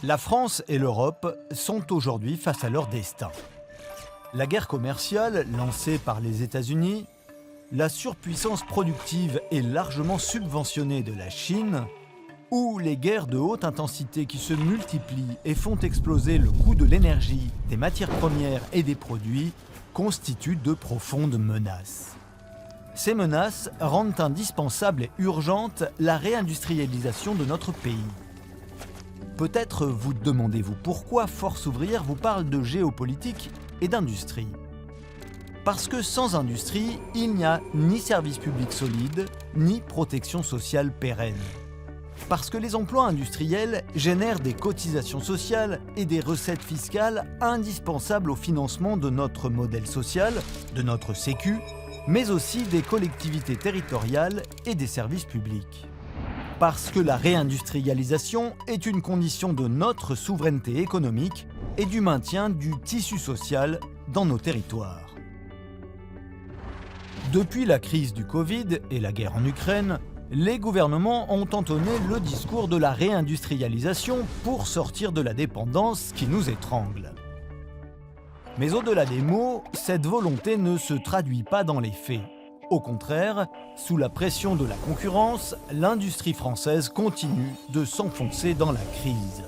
La France et l'Europe sont aujourd'hui face à leur destin. La guerre commerciale lancée par les États-Unis, la surpuissance productive et largement subventionnée de la Chine, ou les guerres de haute intensité qui se multiplient et font exploser le coût de l'énergie, des matières premières et des produits, constituent de profondes menaces. Ces menaces rendent indispensable et urgente la réindustrialisation de notre pays. Peut-être vous demandez-vous pourquoi Force ouvrière vous parle de géopolitique et d'industrie. Parce que sans industrie, il n'y a ni service public solide, ni protection sociale pérenne. Parce que les emplois industriels génèrent des cotisations sociales et des recettes fiscales indispensables au financement de notre modèle social, de notre sécu, mais aussi des collectivités territoriales et des services publics. Parce que la réindustrialisation est une condition de notre souveraineté économique et du maintien du tissu social dans nos territoires. Depuis la crise du Covid et la guerre en Ukraine, les gouvernements ont entonné le discours de la réindustrialisation pour sortir de la dépendance qui nous étrangle. Mais au-delà des mots, cette volonté ne se traduit pas dans les faits. Au contraire, sous la pression de la concurrence, l'industrie française continue de s'enfoncer dans la crise.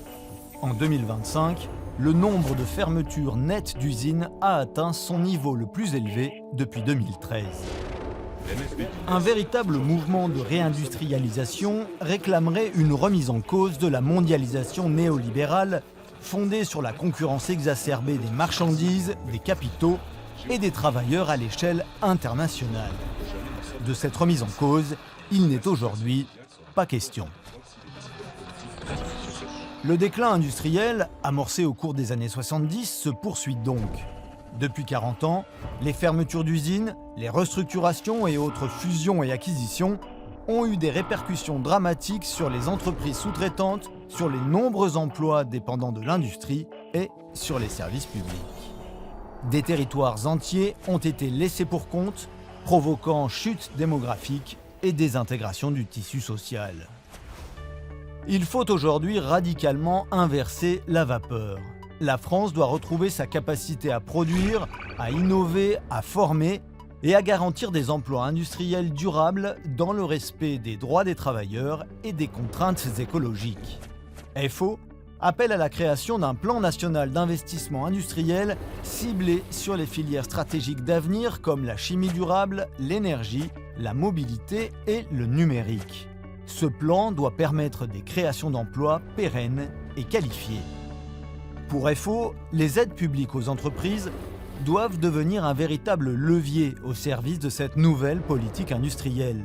En 2025, le nombre de fermetures nettes d'usines a atteint son niveau le plus élevé depuis 2013. Un véritable mouvement de réindustrialisation réclamerait une remise en cause de la mondialisation néolibérale fondée sur la concurrence exacerbée des marchandises, des capitaux et des travailleurs à l'échelle internationale. De cette remise en cause, il n'est aujourd'hui pas question. Le déclin industriel, amorcé au cours des années 70, se poursuit donc. Depuis 40 ans, les fermetures d'usines, les restructurations et autres fusions et acquisitions ont eu des répercussions dramatiques sur les entreprises sous-traitantes, sur les nombreux emplois dépendants de l'industrie et sur les services publics. Des territoires entiers ont été laissés pour compte, provoquant chute démographique et désintégration du tissu social. Il faut aujourd'hui radicalement inverser la vapeur. La France doit retrouver sa capacité à produire, à innover, à former et à garantir des emplois industriels durables dans le respect des droits des travailleurs et des contraintes écologiques. FO appelle à la création d'un plan national d'investissement industriel ciblé sur les filières stratégiques d'avenir comme la chimie durable, l'énergie, la mobilité et le numérique. Ce plan doit permettre des créations d'emplois pérennes et qualifiées. Pour FO, les aides publiques aux entreprises doivent devenir un véritable levier au service de cette nouvelle politique industrielle.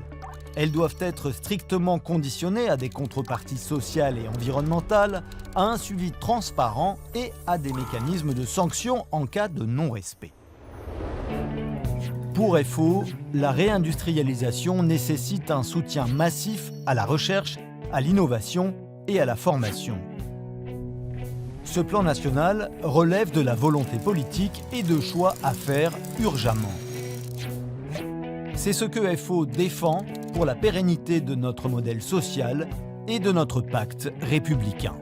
Elles doivent être strictement conditionnées à des contreparties sociales et environnementales, à un suivi transparent et à des mécanismes de sanctions en cas de non-respect. Pour FO, la réindustrialisation nécessite un soutien massif à la recherche, à l'innovation et à la formation. Ce plan national relève de la volonté politique et de choix à faire urgemment. C'est ce que FO défend pour la pérennité de notre modèle social et de notre pacte républicain.